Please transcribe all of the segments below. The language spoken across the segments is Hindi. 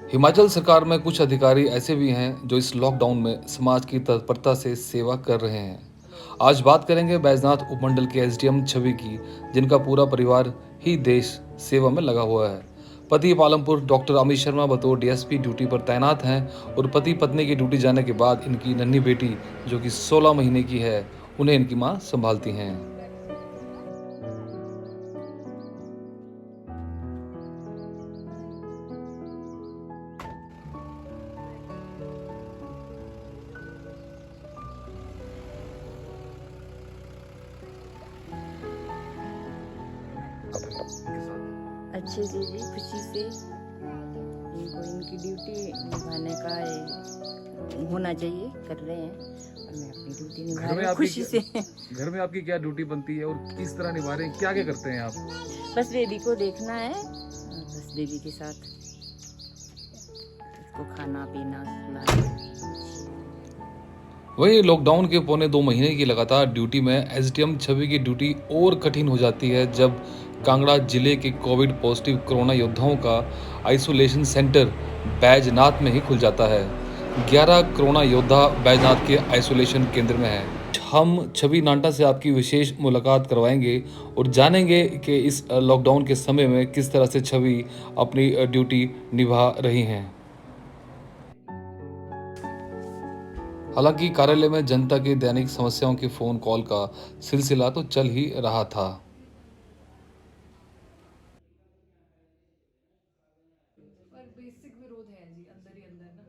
हिमाचल सरकार में कुछ अधिकारी ऐसे भी हैं जो इस लॉकडाउन में समाज की तत्परता से सेवा कर रहे हैं। आज बात करेंगे बैजनाथ उपमंडल के एसडीएम छवि की, जिनका पूरा परिवार ही देश सेवा में लगा हुआ है। पति पालमपुर डॉक्टर अमित शर्मा बतौर डीएसपी ड्यूटी पर तैनात हैं और पति पत्नी की ड्यूटी जाने के बाद इनकी नन्ही बेटी, जो कि 16 महीने की है, उन्हें इनकी मां संभालती हैं। अच्छे से जी, खुशी से इनको इनकी ड्यूटी निभाने का होना चाहिए, कर रहे हैं और मैं अपनी ड्यूटी निभा रही हूँ खुशी से। घर में आपकी क्या ड्यूटी बनती है और किस तरह निभा रहे हैं, क्या क्या करते हैं आप? बस बेबी को देखना है और बस बेबी के साथ उसको खाना पीना खिलाना। वहीं लॉकडाउन के पौने 2 महीने की लगातार ड्यूटी में एसडीएम छवि की ड्यूटी और कठिन हो जाती है जब कांगड़ा जिले के कोविड पॉजिटिव कोरोना योद्धाओं का आइसोलेशन सेंटर बैजनाथ में ही खुल जाता है। 11 कोरोना योद्धा बैजनाथ के आइसोलेशन केंद्र में हैं। हम छवि नांटा से आपकी विशेष मुलाकात करवाएंगे और जानेंगे कि इस लॉकडाउन के समय में किस तरह से छवि अपनी ड्यूटी निभा रही हैं। हालांकि कार्यालय में जनता की दैनिक समस्याओं के फोन कॉल का सिलसिला तो चल ही रहा था। पर बेसिक विरोध है जी अंदर ही अंदर ना।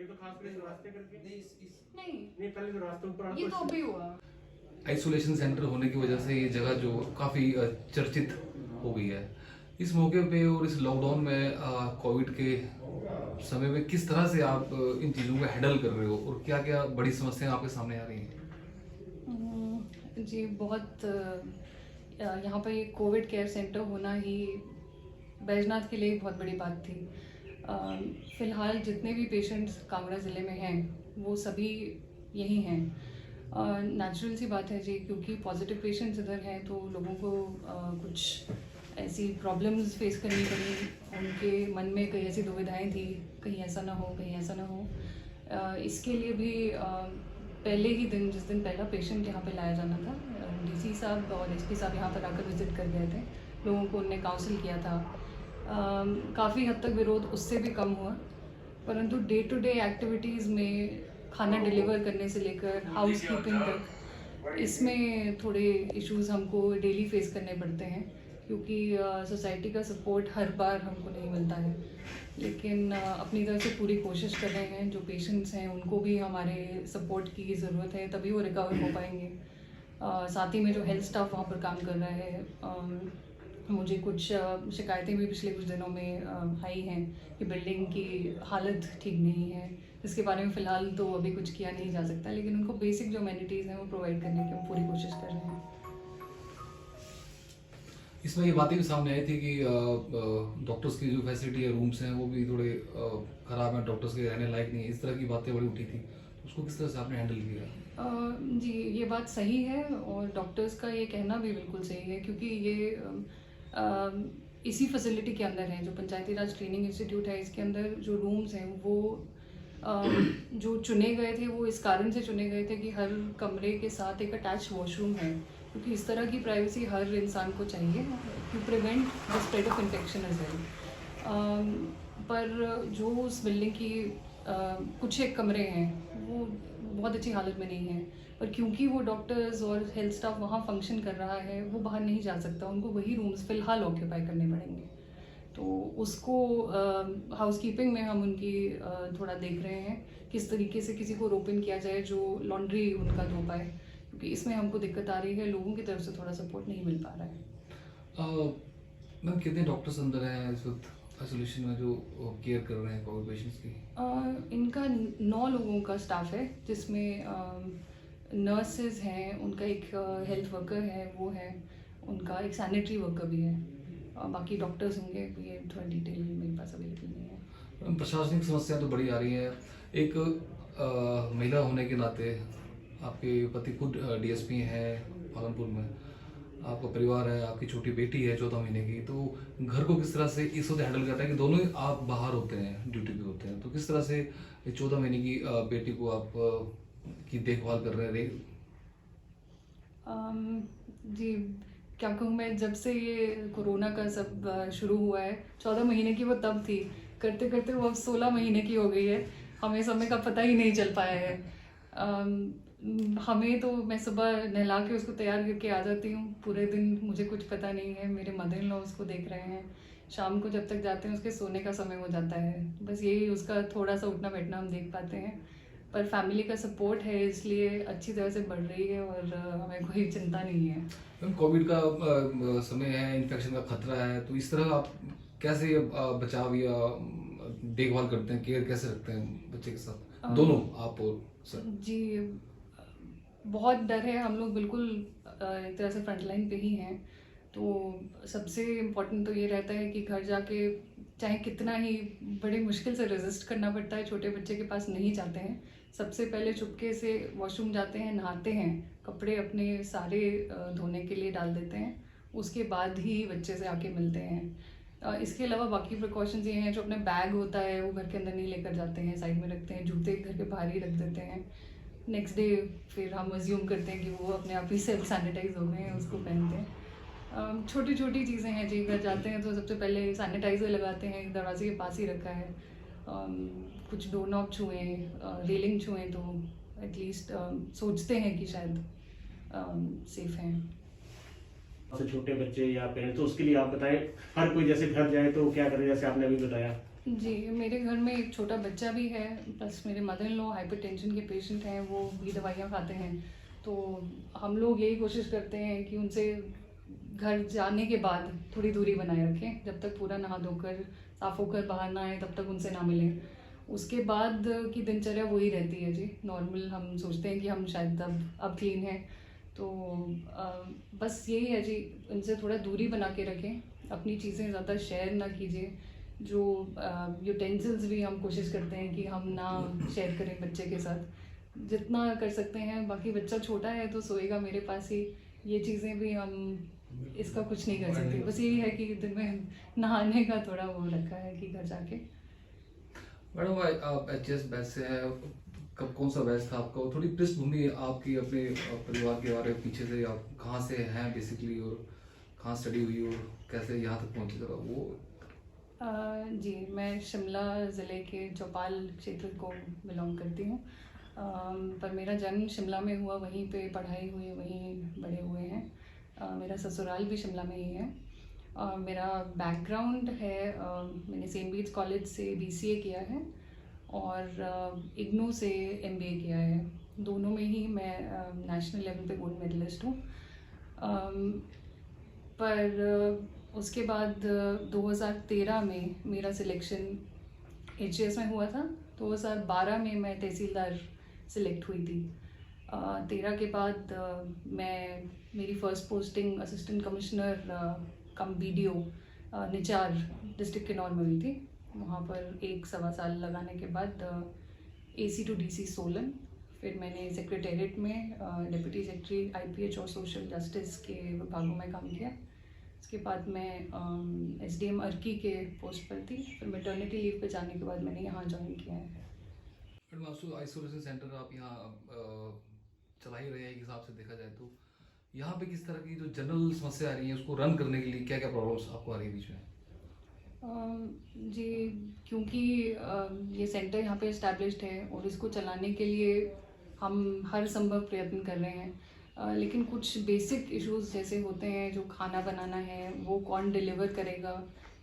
ये तो खास कर इस रास्ते करके नहीं नहीं पहले जो रास्ते ऊपर ये तो अभी हुआ। आइसोलेशन सेंटर होने की वजह से ये जगह जो काफ़ी चर्चित हो गई है। इस मौके पे और इस लॉकडाउन में कोविड के समय में किस तरह से आप इन चीज़ों को हैंडल कर रहे हो और क्या क्या बड़ी समस्याएं आपके सामने आ रही हैं? जी बहुत यहाँ पर ये कोविड केयर सेंटर होना ही बैजनाथ के लिए एक बहुत बड़ी बात थी। फ़िलहाल जितने भी पेशेंट्स कांगड़ा ज़िले में हैं वो सभी यहीं हैं। नेचुरल सी बात है जी, क्योंकि पॉजिटिव पेशेंट्स इधर हैं तो लोगों को कुछ ऐसी प्रॉब्लम्स फेस करनी पड़ी। उनके मन में कई ऐसी दुविधाएं थी, कहीं ऐसा ना हो, कहीं ऐसा ना हो। इसके लिए भी पहले ही दिन, जिस दिन पहला पेशेंट यहाँ पे लाया जाना था, डीसी साहब और एसपी साहब यहाँ पर आकर विज़िट कर गए थे। लोगों को उनने काउंसिल किया था। काफ़ी हद तक विरोध उससे भी कम हुआ, परंतु डे टू डे एक्टिविटीज़ में खाना डिलीवर करने से लेकर हाउस कीपिंग तक, इसमें थोड़े इश्यूज़ हमको डेली फेस करने पड़ते हैं, क्योंकि सोसाइटी का सपोर्ट हर बार हमको नहीं मिलता है। लेकिन अपनी तरफ से पूरी कोशिश कर रहे हैं। जो पेशेंट्स हैं उनको भी हमारे सपोर्ट की ज़रूरत है, तभी वो रिकवर हो पाएंगे। साथ ही में जो हेल्थ स्टाफ वहाँ पर काम कर रहा है, मुझे कुछ शिकायतें भी पिछले कुछ दिनों में आई हैं कि बिल्डिंग की हालत ठीक नहीं है, जिसके बारे में फ़िलहाल तो अभी कुछ किया नहीं जा सकता, लेकिन उनको बेसिक जो अमेनिटीज़ हैं वो प्रोवाइड करने की हम पूरी कोशिश कर रहे हैं। इसमें ये बातें भी सामने आई थी कि डॉक्टर्स की जो फैसिलिटी है, रूम्स हैं, वो भी थोड़े ख़राब हैं, डॉक्टर्स के रहने लायक नहीं है। इस तरह की बातें बड़ी उठी थी, तो उसको किस तरह से आपने हैंडल किया? जी, ये बात सही है और डॉक्टर्स का ये कहना भी बिल्कुल सही है, क्योंकि ये इसी फैसिलिटी के अंदर है, जो पंचायती राज ट्रेनिंग इंस्टीट्यूट है, इसके अंदर जो रूम्स हैं वो जो चुने गए थे वो इस कारण से चुने गए थे कि हर कमरे के साथ एक अटैच वॉशरूम है, क्योंकि इस तरह की प्राइवेसी हर इंसान को चाहिए to prevent the spread of infection as well. पर जो उस बिल्डिंग की कुछ एक कमरे हैं वो बहुत अच्छी हालत में नहीं है, पर क्योंकि वो डॉक्टर्स और हेल्थ स्टाफ वहाँ फंक्शन कर रहा है, वो बाहर नहीं जा सकता, उनको वही रूम्स फ़िलहाल ऑक्यूपाई करने पड़ेंगे। तो उसको हाउस कीपिंग में हम उनकी थोड़ा देख रहे हैं किस तरीके से किसी को रोपन किया जाए जो लॉन्ड्री उनका धो पाए, क्योंकि इसमें हमको दिक्कत आ रही है, लोगों की तरफ से थोड़ा सपोर्ट नहीं मिल पा रहा है। मैम, कितने डॉक्टर्स अंदर हैं इस वक्त आइसोलेशन में जो केयर कर रहे हैं कोविड पेशेंट्स की? इनका 9 लोगों का स्टाफ है, जिसमें नर्सेज हैं, उनका एक हेल्थ वर्कर है, वो है, उनका एक सैनिटरी वर्कर भी है, बाकी डॉक्टर्स होंगे। ये थोड़ा डिटेल मेरे पास अवेलेबल नहीं है। प्रशासनिक समस्या तो बड़ी आ रही है। एक महिला होने के नाते आपके पति खुद डीएसपी हैं पालमपुर में, आपका परिवार है, आपकी छोटी बेटी है 14 महीने की, तो घर को किस तरह से इस वक्त हैंडल करता है कि दोनों ही आप बाहर होते हैं, ड्यूटी पे होते हैं, तो किस तरह से 14 महीने की बेटी को आप की देखभाल कर रहे हैं? जी, क्या कहूँ मैं, जब से ये कोरोना का सब शुरू हुआ है, 14 महीने की वो तब थी, करते करते वो अब 16 महीने की हो गई है। हमें समय का पता ही नहीं चल पाया है। हमें तो, मैं सुबह नहला के उसको तैयार करके आ जाती हूँ, पूरे दिन मुझे कुछ पता नहीं है, मेरे मदर इन लॉ उसको देख रहे हैं, शाम को जब तक जाते हैं उसके सोने का समय हो जाता है, बस यही उसका थोड़ा सा उठना बैठना हम देख पाते हैं। पर फैमिली का सपोर्ट है, इसलिए अच्छी तरह से बढ़ रही है और हमें कोई चिंता नहीं है। मैम, कोविड का समय है, इन्फेक्शन का खतरा है, तो इस तरह आप कैसे बचाव या देखभाल करते हैं, केयर कैसे रखते हैं बच्चे के साथ, दोनों आप और सर? जी, बहुत डर है, हम लोग बिल्कुल एक तरह से फ्रंट लाइन पे ही हैं। तो सबसे इम्पोर्टेंट तो ये रहता है कि घर जाके चाहे कितना ही बड़ी मुश्किल से रेजिस्ट करना पड़ता है, छोटे बच्चे के पास नहीं जाते हैं, सबसे पहले चुपके से वॉशरूम जाते हैं, नहाते हैं, कपड़े अपने सारे धोने के लिए डाल देते हैं, उसके बाद ही बच्चे से आके मिलते हैं। इसके अलावा बाकी प्रिकॉशंस ये हैं, जो अपने बैग होता है वो घर के अंदर नहीं लेकर जाते हैं, साइड में रखते हैं, जूते घर के बाहर ही रख देते हैं। नेक्स्ट डे फिर हम अज्यूम करते हैं कि वो अपने आप ही सेल्फ सैनिटाइज हो गए हैं, उसको पहनते हैं। छोटी छोटी चीज़ें हैं जी, घर जाते हैं तो सबसे पहले सैनिटाइज़र लगाते हैं, दरवाजे के पास ही रखा है। कुछ डोर नॉब छुएँ, रेलिंग छुएँ तो एटलीस्ट सोचते हैं कि शायद सेफ हैं। सबसे छोटे बच्चे या पेरेंट्स, तो उसके लिए आप बताएं, हर कोई जैसे घर जाए तो क्या करे, जैसे आपने अभी बताया? जी, मेरे घर में एक छोटा बच्चा भी है, प्लस मेरे मदर इन लॉ हाइपरटेंशन के पेशेंट हैं, वो भी दवाइयाँ खाते हैं। तो हम लोग यही कोशिश करते हैं कि उनसे घर जाने के बाद थोड़ी दूरी बनाए रखें, जब तक पूरा नहा धोकर साफ होकर बाहर ना आए तब तक उनसे ना मिलें। उसके बाद की दिनचर्या वही रहती है जी, नॉर्मल। हम सोचते हैं कि हम शायद अब क्लीन हैं, तो बस यही है जी, उनसे थोड़ा दूरी बना के रखें, अपनी चीज़ें ज़्यादा शेयर ना कीजिए। जो यूटेंसिल्स भी हम कोशिश करते हैं कि हम ना शेयर करें बच्चे के साथ, जितना कर सकते हैं। बाकी बच्चा छोटा है तो सोएगा मेरे पास ही, ये चीज़ें भी हम इसका कुछ नहीं कर सकते। बस यही है कि दिन में नहाने का थोड़ा वो रखा है कि घर जाके। मैडम, आप एचएस बैच से हैं, कब कौन सा बैच था आपका, और थोड़ी पृष्ठभूमि आपकी अपने परिवार के बारे में, पीछे से आप कहाँ से हैं बेसिकली, और कहाँ स्टडी हुई और कैसे यहाँ तक पहुँचे, जरा वो। जी, मैं शिमला ज़िले के चौपाल क्षेत्र को बिलोंग करती हूँ, पर मेरा जन्म शिमला में हुआ, वहीं पे पढ़ाई हुई, वहीं बड़े हुए हैं। मेरा ससुराल भी शिमला में ही है। मेरा बैकग्राउंड है, मैंने सेंट बीट्स कॉलेज से बीसीए किया है और इग्नू से एमबीए किया है। दोनों में ही मैं नेशनल लेवल पे गोल्ड मेडलिस्ट हूँ। पर उसके बाद 2013 में मेरा सिलेक्शन एचएस में हुआ था। 2012 में मैं तहसीलदार सिलेक्ट हुई थी। 13 के बाद मेरी फ़र्स्ट पोस्टिंग असिस्टेंट कमिश्नर कम बीडीओ निचार डिस्ट्रिक्ट किन्नौर में हुई थी। वहाँ पर 1-1.25 साल लगाने के बाद एसी टू डीसी सोलन, फिर मैंने सेक्रेटेरिएट में डिप्टी सेक्रेटरी आईपीएच और सोशल जस्टिस के विभागों में काम किया। उसके बाद मैं एसडीएम अर्की के पोस्ट पर थी, फिर मैटरनिटी लीव पे जाने के बाद मैंने यहाँ ज्वाइन किया है। मैडम, आपको आइसोलेशन सेंटर आप यहाँ चला ही रहे हैं, एक हिसाब से देखा जाए तो यहाँ पे किस तरह की जो जनरल समस्या आ रही है उसको रन करने के लिए क्या क्या प्रॉब्लम्स आपको आ रही है बीच में? जी, क्योंकि ये सेंटर यहाँ पे इस्टेब्लिश्ड है और इसको चलाने के लिए हम हर संभव प्रयत्न कर रहे हैं, लेकिन कुछ बेसिक इश्यूज जैसे होते हैं, जो खाना बनाना है वो कौन डिलीवर करेगा,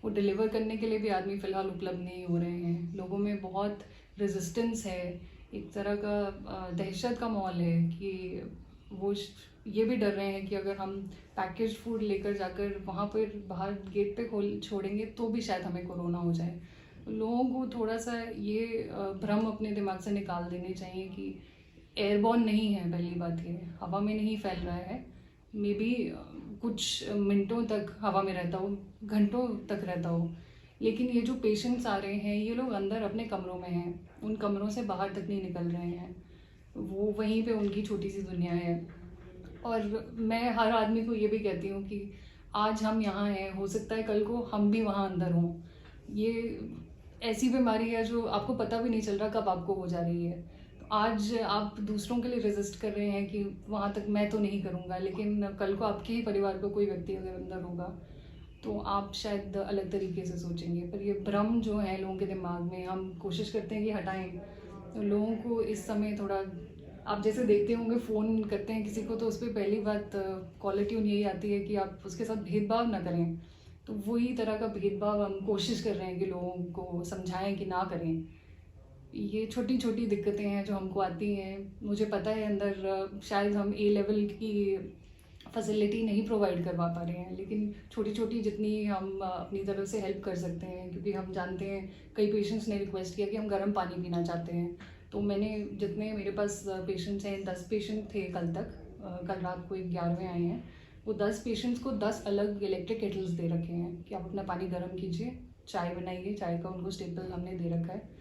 वो डिलीवर करने के लिए भी आदमी फ़िलहाल उपलब्ध नहीं हो रहे हैं। लोगों में बहुत रेजिस्टेंस है, एक तरह का दहशत का माहौल है कि वो ये भी डर रहे हैं कि अगर हम पैकेज फूड लेकर जाकर वहाँ पर बाहर गेट पे खोल छोड़ेंगे तो भी शायद हमें कोरोना हो जाए। लोगों को थोड़ा सा ये भ्रम अपने दिमाग से निकाल देने चाहिए कि एयरबॉर्न नहीं है। पहली बात ये हवा में नहीं फैल रहा है, मे बी कुछ मिनटों तक हवा में रहता हो, घंटों तक रहता हो, लेकिन ये जो पेशेंट्स आ रहे हैं ये लोग अंदर अपने कमरों में हैं, उन कमरों से बाहर तक नहीं निकल रहे हैं, वो वहीं पे उनकी छोटी सी दुनिया है। और मैं हर आदमी को ये भी कहती हूँ कि आज हम यहाँ हैं, हो सकता है कल को हम भी वहाँ अंदर हों। ये ऐसी बीमारी है जो आपको पता भी नहीं चल रहा कब आपको हो जा रही है। तो आज आप दूसरों के लिए रेजिस्ट कर रहे हैं कि वहाँ तक मैं तो नहीं करूँगा, लेकिन कल को आपके ही परिवार का कोई व्यक्ति अगर अंदर होगा तो आप शायद अलग तरीके से सोचेंगे। पर ये भ्रम जो है लोगों के दिमाग में, हम कोशिश करते हैं कि हटाएं। तो लोगों को इस समय थोड़ा, आप जैसे देखते होंगे फ़ोन करते हैं किसी को तो उस पर पहली बात कॉलर ट्यून यही आती है कि आप उसके साथ भेदभाव ना करें। तो वही तरह का भेदभाव हम कोशिश कर रहे हैं कि लोगों को समझाएं कि ना करें। ये छोटी छोटी दिक्कतें हैं जो हमको आती हैं। मुझे पता है अंदर शायद हम ए लेवल की फैसिलिटी नहीं प्रोवाइड करवा पा रहे हैं, लेकिन छोटी छोटी जितनी हम अपनी तरफ से हेल्प कर सकते हैं, क्योंकि हम जानते हैं कई पेशेंट्स ने रिक्वेस्ट किया कि हम गर्म पानी पीना चाहते हैं। तो मैंने जितने मेरे पास पेशेंट्स हैं, 10 पेशेंट थे कल तक, कल रात को 11वें आए हैं, वो 10 पेशेंट्स को 10 अलग इलेक्ट्रिक केटल्स दे रखे हैं कि आप अपना पानी गर्म कीजिए, चाय बनाइए, चाय का उनको स्टेपल हमने दे रखा है।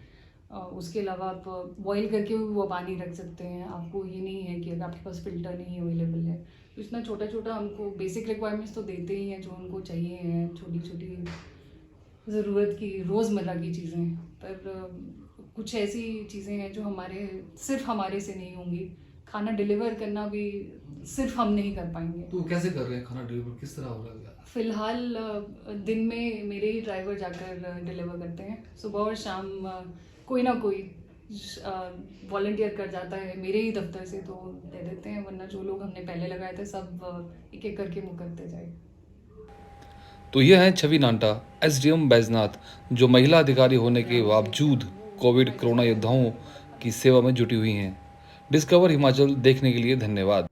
उसके अलावा आप बॉईल करके भी वो पानी रख सकते हैं। आपको ये नहीं है कि अगर आपके पास फ़िल्टर नहीं अवेलेबल है। तो इतना छोटा छोटा हमको बेसिक रिक्वायरमेंट्स तो देते ही हैं जो उनको चाहिए हैं, छोटी छोटी ज़रूरत की रोज़मर्रा की चीज़ें। पर कुछ ऐसी चीज़ें हैं जो सिर्फ हमारे से नहीं होंगी। खाना डिलीवर करना भी सिर्फ हम नहीं कर पाएंगे। तो कैसे कर रहे हैं खाना डिलीवर, किस तरह हो रहा है? फ़िलहाल दिन में मेरे ही ड्राइवर जाकर डिलीवर करते हैं। सुबह और शाम कोई ना कोई वॉलंटियर कर जाता है मेरे ही दफ्तर से, तो दे देते हैं, वरना जो लोग हमने पहले लगाए थे सब एक एक करके मुकरते जाए। तो ये हैं छवि नांटा, एसडीएम बैजनाथ, जो महिला अधिकारी होने के बावजूद कोविड कोरोना योद्धाओं की सेवा में जुटी हुई हैं। डिस्कवर हिमाचल देखने के लिए धन्यवाद।